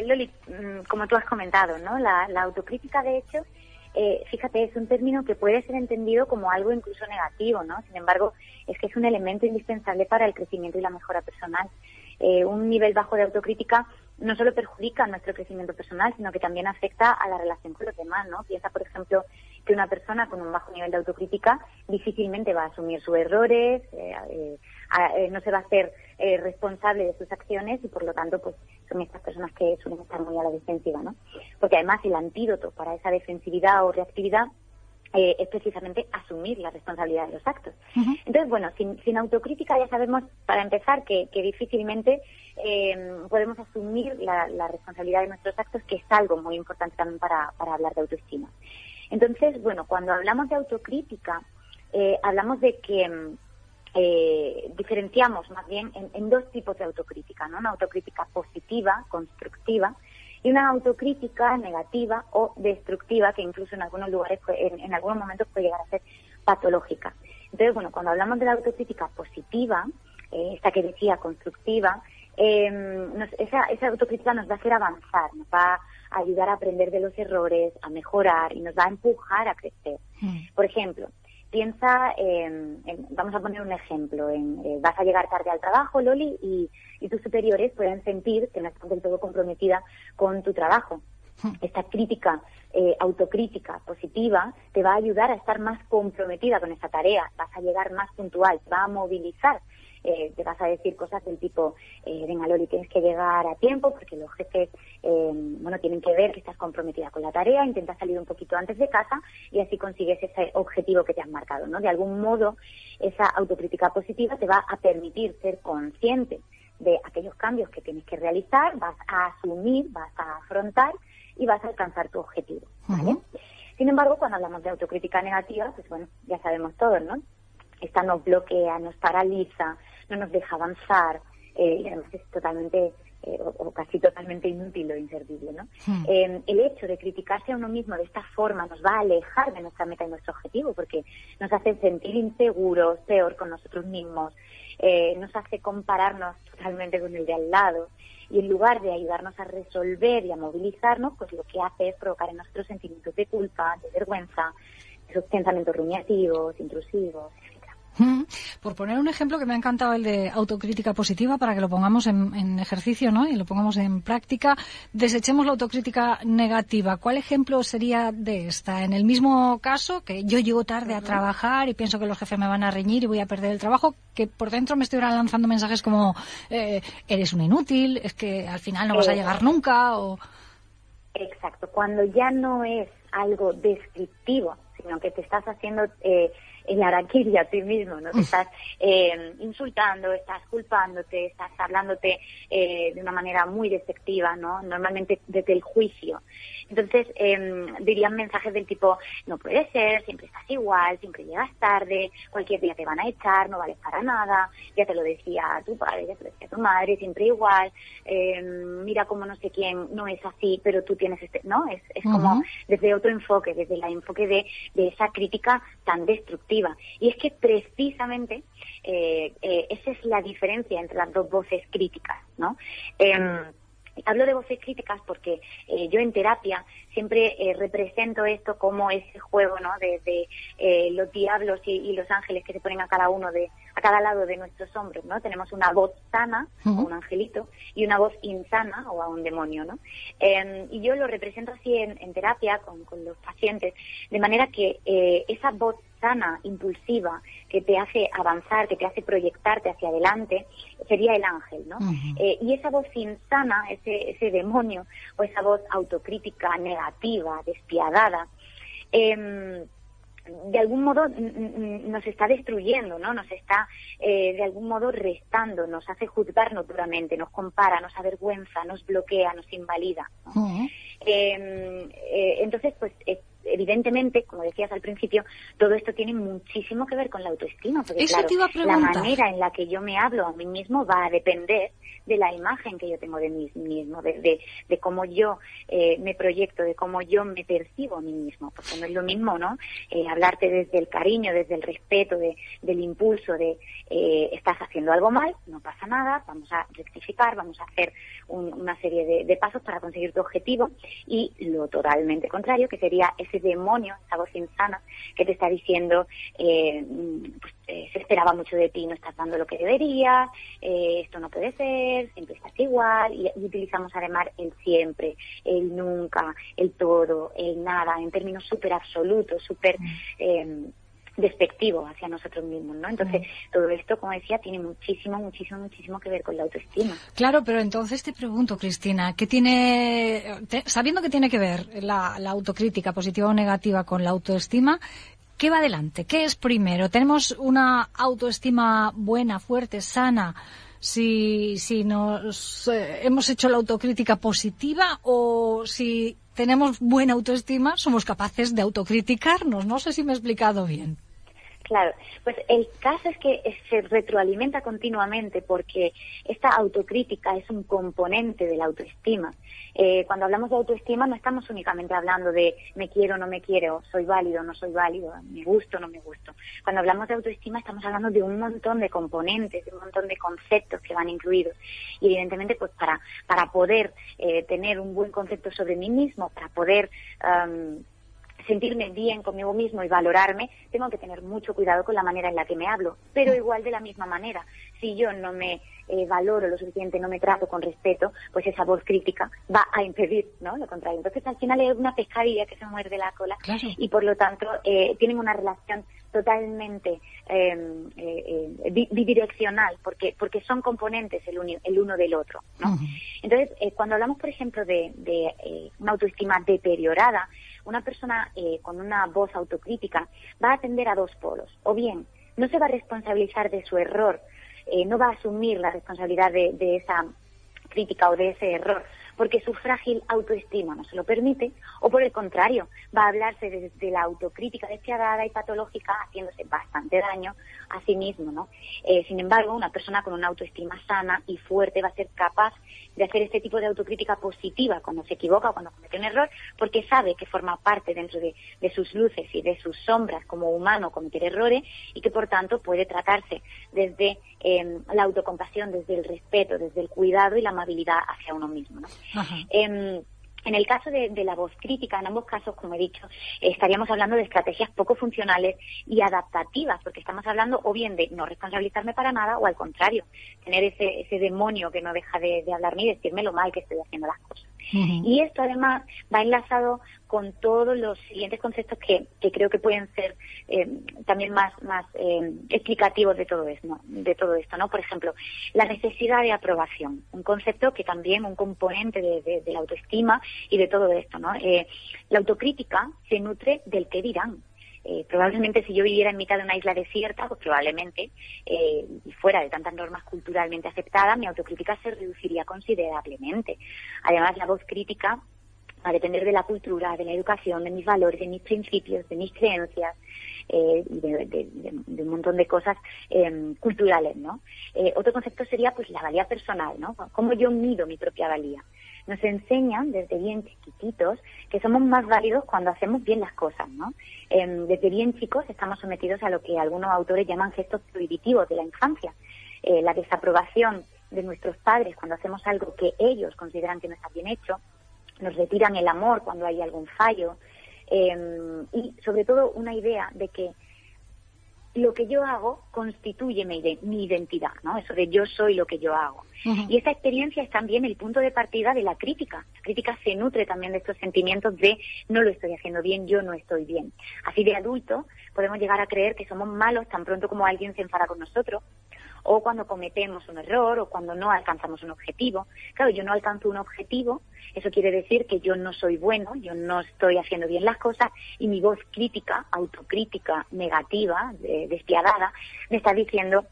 Loli, como tú has comentado, ¿no? La autocrítica, de hecho, fíjate, es un término que puede ser entendido como algo incluso negativo, ¿no? Sin embargo, es que es un elemento indispensable para el crecimiento y la mejora personal. Un nivel bajo de autocrítica no solo perjudica nuestro crecimiento personal, sino que también afecta a la relación con los demás, ¿no? Piensa, por ejemplo, que una persona con un bajo nivel de autocrítica difícilmente va a asumir sus errores, no se va a hacer responsable de sus acciones y, por lo tanto, pues son estas personas que suelen estar muy a la defensiva, ¿no? Porque además el antídoto para esa defensividad o reactividad es precisamente asumir la responsabilidad de los actos. Uh-huh. Entonces, bueno, sin autocrítica ya sabemos, para empezar, que difícilmente podemos asumir la responsabilidad de nuestros actos, que es algo muy importante también para hablar de autoestima. Entonces, bueno, cuando hablamos de autocrítica, hablamos de que diferenciamos más bien en dos tipos de autocrítica, ¿no? Una autocrítica positiva, constructiva, y una autocrítica negativa o destructiva, que incluso en algunos lugares, en algunos momentos puede llegar a ser patológica. Entonces, bueno, cuando hablamos de la autocrítica positiva, esta que decía constructiva, esa autocrítica nos va a hacer avanzar, nos va a ayudar a aprender de los errores, a mejorar y nos va a empujar a crecer. Por ejemplo, piensa, vamos a poner un ejemplo, vas a llegar tarde al trabajo, Loli, y tus superiores pueden sentir que no estás del todo comprometida con tu trabajo. Esta crítica, autocrítica positiva, te va a ayudar a estar más comprometida con esa tarea, vas a llegar más puntual, te va a movilizar. Te vas a decir cosas del tipo, venga Loli, tienes que llegar a tiempo porque los jefes, tienen que ver que estás comprometida con la tarea, intenta salir un poquito antes de casa y así consigues ese objetivo que te has marcado, ¿no? De algún modo, esa autocrítica positiva te va a permitir ser consciente de aquellos cambios que tienes que realizar, vas a asumir, vas a afrontar y vas a alcanzar tu objetivo, ¿vale? Uh-huh. Sin embargo, cuando hablamos de autocrítica negativa, pues bueno, ya sabemos todos, ¿no? Esta nos bloquea, nos paraliza, no nos deja avanzar, y además es totalmente o casi totalmente inútil o inservible, ¿no? El hecho de criticarse a uno mismo de esta forma nos va a alejar de nuestra meta y nuestro objetivo, porque nos hace sentir inseguros, peor con nosotros mismos, nos hace compararnos totalmente con el de al lado, y en lugar de ayudarnos a resolver y a movilizarnos, pues lo que hace es provocar en nosotros sentimientos de culpa, de vergüenza, esos pensamientos rumiativos, intrusivos. Por poner un ejemplo que me ha encantado, el de autocrítica positiva, para que lo pongamos en ejercicio, ¿no? Y lo pongamos en práctica. Desechemos la autocrítica negativa. ¿Cuál ejemplo sería de esta? En el mismo caso, que yo llego tarde a trabajar y pienso que los jefes me van a reñir y voy a perder el trabajo, que por dentro me estuvieran lanzando mensajes como eres un inútil, es que al final no vas a llegar nunca, o... Exacto. Cuando ya no es algo descriptivo, sino que te estás haciendo el harakiri a ti mismo, ¿no? Te estás insultando, estás culpándote, estás hablándote de una manera muy despectiva, ¿no? Normalmente desde el juicio. Entonces, dirían mensajes del tipo, no puede ser, siempre estás igual, siempre llegas tarde, cualquier día te van a echar, no vales para nada, ya te lo decía tu padre, ya te lo decía tu madre, siempre igual, mira cómo no sé quién no es así, pero tú tienes ¿no? Es como desde otro enfoque, desde el enfoque de esa crítica tan destructiva. Y es que precisamente esa es la diferencia entre las dos voces críticas, ¿no? Hablo de voces críticas porque yo en terapia siempre represento esto como ese juego, ¿no? De los diablos y los ángeles que se ponen a cada lado de nuestros hombros, ¿no? Tenemos una voz sana, o un angelito, y una voz insana, o a un demonio, ¿no? Y yo lo represento así en terapia con los pacientes, de manera que esa voz sana, impulsiva, que te hace avanzar, que te hace proyectarte hacia adelante, sería el ángel, ¿no? Y esa voz insana, ese demonio, o esa voz autocrítica, negativa, despiadada, de algún modo nos está destruyendo, ¿no? Nos está de algún modo restando, nos hace juzgarnos duramente, nos compara, nos avergüenza, nos bloquea, nos invalida, ¿no? Entonces, pues evidentemente, como decías al principio, todo esto tiene muchísimo que ver con la autoestima, porque Eso claro, te iba a la preguntar. manera en la que yo me hablo a mí mismo va a depender de la imagen que yo tengo de mí mismo, de cómo yo me proyecto, de cómo yo me percibo a mí mismo, porque no es lo mismo, ¿no? Hablarte desde el cariño, desde el respeto, del impulso, de estás haciendo algo mal, no pasa nada, vamos a rectificar, vamos a hacer una serie de pasos para conseguir tu objetivo, y lo totalmente contrario, que sería ese demonio, esa voz insana que te está diciendo se esperaba mucho de ti, no estás dando lo que deberías, esto no puede ser, siempre estás igual, y utilizamos además el siempre, el nunca, el todo, el nada, en términos súper absolutos, súper despectivos hacia nosotros mismos, ¿no? Entonces, todo esto, como decía, tiene muchísimo que ver con la autoestima. Claro, pero entonces te pregunto, Cristina, sabiendo que tiene que ver la autocrítica positiva o negativa con la autoestima, ¿qué va adelante? ¿Qué es primero? ¿Tenemos una autoestima buena, fuerte, sana, si nos hemos hecho la autocrítica positiva, o si tenemos buena autoestima somos capaces de autocriticarnos? No sé si me he explicado bien. Claro, pues el caso es que se retroalimenta continuamente, porque esta autocrítica es un componente de la autoestima. Cuando hablamos de autoestima no estamos únicamente hablando de me quiero o no me quiero, soy válido o no soy válido, me gusto o no me gusto. Cuando hablamos de autoestima estamos hablando de un montón de componentes, de un montón de conceptos que van incluidos. Y evidentemente, pues para poder tener un buen concepto sobre mí mismo, para poder sentirme bien conmigo mismo y valorarme, tengo que tener mucho cuidado con la manera en la que me hablo. Pero igual, de la misma manera, si yo no me valoro lo suficiente, no me trato con respeto, pues esa voz crítica va a impedir, ¿no?, lo contrario. Entonces, al final es una pescadilla que se muerde la cola. Claro. Y por lo tanto tienen una relación totalmente bidireccional, porque son componentes el uno del otro, ¿no? Uh-huh. Entonces, cuando hablamos, por ejemplo, de una autoestima deteriorada, una persona con una voz autocrítica va a tender a dos polos. O bien, no se va a responsabilizar de su error, no va a asumir la responsabilidad de esa crítica o de ese error, porque su frágil autoestima no se lo permite, o por el contrario, va a hablarse de la autocrítica despiadada y patológica, haciéndose bastante daño a sí mismo, ¿no? Sin embargo, una persona con una autoestima sana y fuerte va a ser capaz de hacer este tipo de autocrítica positiva cuando se equivoca o cuando comete un error, porque sabe que forma parte dentro de sus luces y de sus sombras como humano cometer errores, y que por tanto puede tratarse desde la autocompasión, desde el respeto, desde el cuidado y la amabilidad hacia uno mismo, ¿no? En el caso de la voz crítica, en ambos casos, como he dicho, estaríamos hablando de estrategias poco funcionales y adaptativas, porque estamos hablando o bien de no responsabilizarme para nada, o al contrario, tener ese demonio que no deja de hablarme y decirme lo mal que estoy haciendo las cosas. Uh-huh. Y esto además va enlazado con todos los siguientes conceptos que creo que pueden ser también más explicativos de todo esto, ¿no? Por ejemplo, la necesidad de aprobación, un concepto que también un componente de la autoestima y de todo esto, ¿no? La autocrítica se nutre del qué dirán. Probablemente si yo viviera en mitad de una isla desierta, pues probablemente, y fuera de tantas normas culturalmente aceptadas, mi autocrítica se reduciría considerablemente. Además, la voz crítica va a depender de la cultura, de la educación, de mis valores, de mis principios, de mis creencias, y de un montón de cosas culturales, ¿no? Otro concepto sería pues la valía personal, ¿no? Cómo yo mido mi propia valía. Nos enseñan desde bien chiquititos que somos más válidos cuando hacemos bien las cosas, ¿no? Desde bien chicos estamos sometidos a lo que algunos autores llaman gestos prohibitivos de la infancia. La desaprobación de nuestros padres cuando hacemos algo que ellos consideran que no está bien hecho, nos retiran el amor cuando hay algún fallo, y sobre todo una idea de que lo que yo hago constituye mi identidad, ¿no? Eso de yo soy lo que yo hago. Uh-huh. Y esa experiencia es también el punto de partida de la crítica. La crítica se nutre también de estos sentimientos de no lo estoy haciendo bien, yo no estoy bien. Así de adulto podemos llegar a creer que somos malos tan pronto como alguien se enfada con nosotros, o cuando cometemos un error, o cuando no alcanzamos un objetivo. Claro, yo no alcanzo un objetivo, eso quiere decir que yo no soy bueno, yo no estoy haciendo bien las cosas, y mi voz crítica, autocrítica, negativa, despiadada, me está diciendo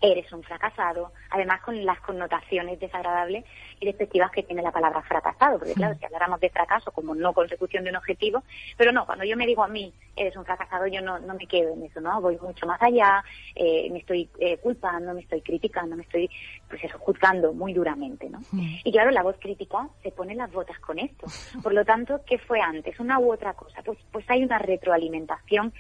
eres un fracasado, además con las connotaciones desagradables y despectivas que tiene la palabra fracasado, porque claro, si habláramos de fracaso como no consecución de un objetivo, pero no, cuando yo me digo a mí, eres un fracasado, yo no me quedo en eso, ¿no? Voy mucho más allá, me estoy culpando, me estoy criticando, me estoy, pues eso, juzgando muy duramente, ¿no? Y claro, la voz crítica se pone las botas con esto. Por lo tanto, ¿qué fue antes? ¿Una u otra cosa? Pues hay una retroalimentación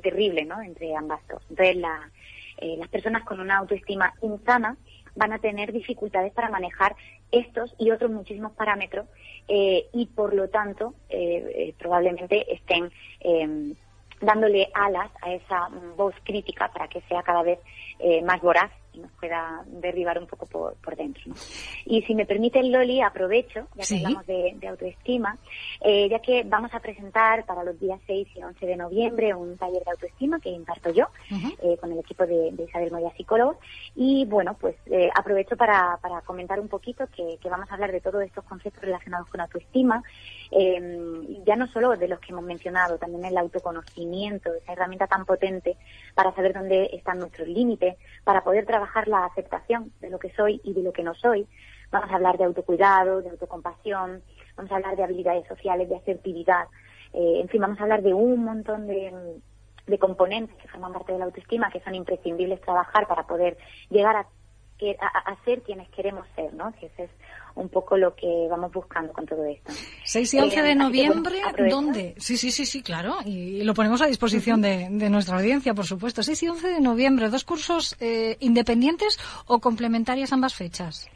terrible, ¿no? Entre ambas dos. Entonces, las personas con una autoestima insana van a tener dificultades para manejar estos y otros muchísimos parámetros y por lo tanto probablemente estén dándole alas a esa voz crítica para que sea cada vez más voraz y nos pueda derribar un poco por dentro, ¿no? Y si me permite, Loli, aprovecho, ya que hablamos de autoestima, ya que vamos a presentar para los días 6 y 11 de noviembre un taller de autoestima que imparto yo con el equipo de Isabel Moya Psicólogos. Y bueno, pues aprovecho para comentar un poquito que vamos a hablar de todos estos conceptos relacionados con autoestima, ya no solo de los que hemos mencionado, también el autoconocimiento, esa herramienta tan potente para saber dónde están nuestros límites, para poder trabajar la aceptación de lo que soy y de lo que no soy. Vamos a hablar de autocuidado, de autocompasión, vamos a hablar de habilidades sociales, de asertividad, en fin, vamos a hablar de un montón de componentes que forman parte de la autoestima que son imprescindibles trabajar para poder llegar a ser quienes queremos ser, ¿no? Que ese es un poco lo que vamos buscando con todo esto. 6 y 11 de noviembre, ¿dónde? Sí, claro, y lo ponemos a disposición de nuestra audiencia, por supuesto. 6 y 11 de noviembre, ¿dos cursos independientes o complementarias ambas fechas?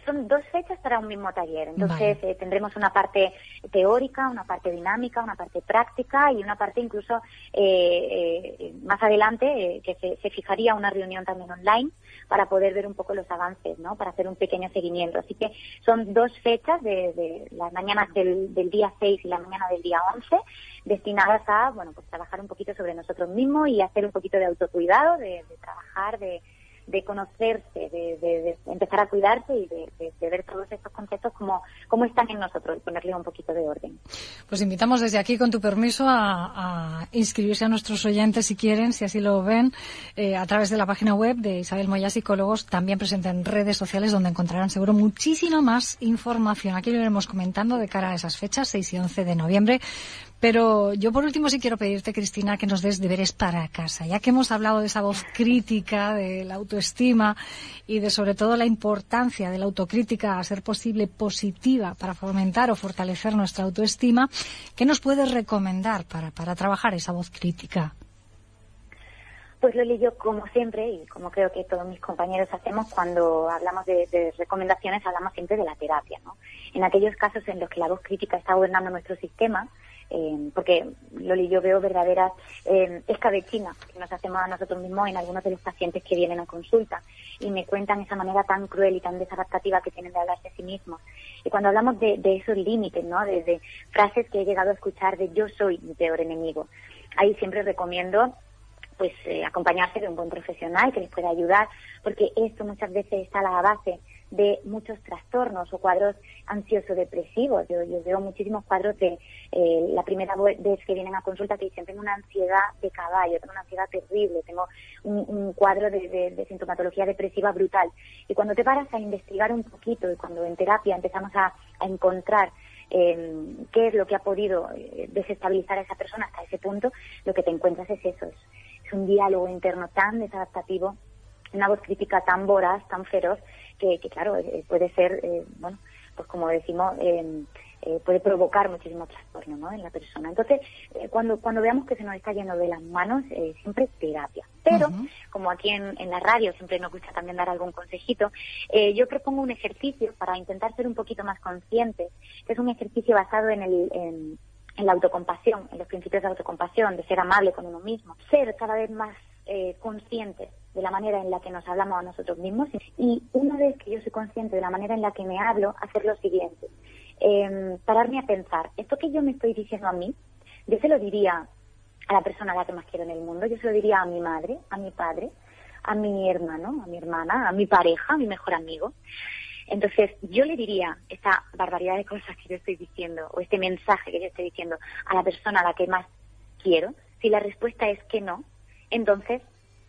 Son dos fechas para un mismo taller. Entonces tendremos una parte teórica, una parte dinámica, una parte práctica y una parte incluso más adelante que se fijaría una reunión también online para poder ver un poco los avances, ¿no? Para hacer un pequeño seguimiento. Así que son dos fechas de las mañanas del día 6 y la mañana del día 11 destinadas a, bueno, pues trabajar un poquito sobre nosotros mismos y hacer un poquito de autocuidado, de trabajar, de conocerse, de empezar a cuidarse y de ver todos estos conceptos como están en nosotros y ponerle un poquito de orden. Pues invitamos desde aquí, con tu permiso, a inscribirse a nuestros oyentes si quieren, si así lo ven, a través de la página web de Isabel Moya Psicólogos, también presente en redes sociales donde encontrarán seguro muchísima más información. Aquí lo iremos comentando de cara a esas fechas, 6 y 11 de noviembre. Pero yo por último sí quiero pedirte, Cristina, que nos des deberes para casa, ya que hemos hablado de esa voz crítica, de la autoestima y de sobre todo la importancia de la autocrítica a ser posible positiva para fomentar o fortalecer nuestra autoestima. ¿Qué nos puedes recomendar para trabajar esa voz crítica? Pues Loli, yo como siempre, y como creo que todos mis compañeros hacemos cuando hablamos de recomendaciones, hablamos siempre de la terapia, ¿no? En aquellos casos en los que la voz crítica está gobernando nuestro sistema, porque Loli, yo veo verdaderas escabechinas que nos hacemos a nosotros mismos en algunos de los pacientes que vienen a consulta y me cuentan esa manera tan cruel y tan desadaptativa que tienen de hablarse a sí mismos. Y cuando hablamos de esos límites, ¿no? De frases que he llegado a escuchar de yo soy mi peor enemigo, ahí siempre recomiendo pues acompañarse de un buen profesional que les pueda ayudar, porque esto muchas veces está a la base de muchos trastornos o cuadros ansioso-depresivos. Yo veo muchísimos cuadros de la primera vez que vienen a consulta que dicen tengo una ansiedad de caballo, tengo una ansiedad terrible, tengo un cuadro de sintomatología depresiva brutal. Y cuando te paras a investigar un poquito y cuando en terapia empezamos a encontrar qué es lo que ha podido desestabilizar a esa persona hasta ese punto, lo que te encuentras es eso, es un diálogo interno tan desadaptativo, una voz crítica tan voraz, tan feroz, que claro, puede ser, bueno, pues como decimos, puede provocar muchísimo trastorno, ¿no?, en la persona. Entonces, cuando veamos que se nos está yendo de las manos, siempre terapia. Pero, como aquí en la radio siempre nos gusta también dar algún consejito, yo propongo un ejercicio para intentar ser un poquito más conscientes, que es un ejercicio basado en la autocompasión, en los principios de autocompasión, de ser amable con uno mismo, ser cada vez más conscientes de la manera en la que nos hablamos a nosotros mismos, y una vez que yo soy consciente de la manera en la que me hablo, hacer lo siguiente, pararme a pensar, esto que yo me estoy diciendo a mí, yo se lo diría a la persona a la que más quiero en el mundo, yo se lo diría a mi madre, a mi padre, a mi hermano, a mi hermana, a mi pareja, a mi mejor amigo. Entonces, yo le diría esta barbaridad de cosas que yo estoy diciendo, o este mensaje que yo estoy diciendo a la persona a la que más quiero. Si la respuesta es que no, entonces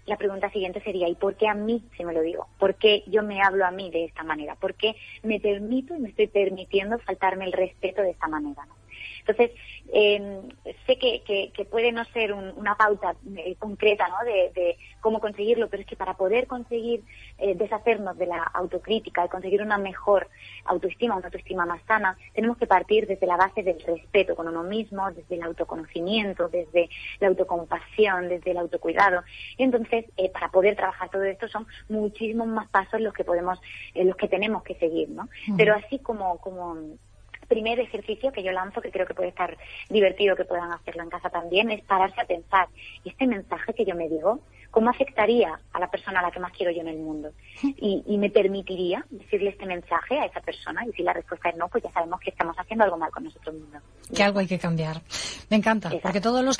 la pregunta siguiente sería, ¿y por qué a mí se me lo digo? ¿Por qué yo me hablo a mí de esta manera? ¿Por qué me permito y me estoy permitiendo faltarme el respeto de esta manera, ¿no? Entonces, sé que puede no ser una pauta concreta, ¿no?, de cómo conseguirlo, pero es que para poder conseguir deshacernos de la autocrítica y conseguir una mejor autoestima, una autoestima más sana, tenemos que partir desde la base del respeto con uno mismo, desde el autoconocimiento, desde la autocompasión, desde el autocuidado. Y entonces, para poder trabajar todo esto son muchísimos más pasos los que tenemos que seguir, ¿no? Pero así como primer ejercicio que yo lanzo, que creo que puede estar divertido, que puedan hacerlo en casa también, es pararse a pensar, este mensaje que yo me digo, ¿cómo afectaría a la persona a la que más quiero yo en el mundo? Y me permitiría decirle este mensaje a esa persona, y si la respuesta es no, pues ya sabemos que estamos haciendo algo mal con nosotros mismos. Que algo hay que cambiar. Me encanta, porque todos los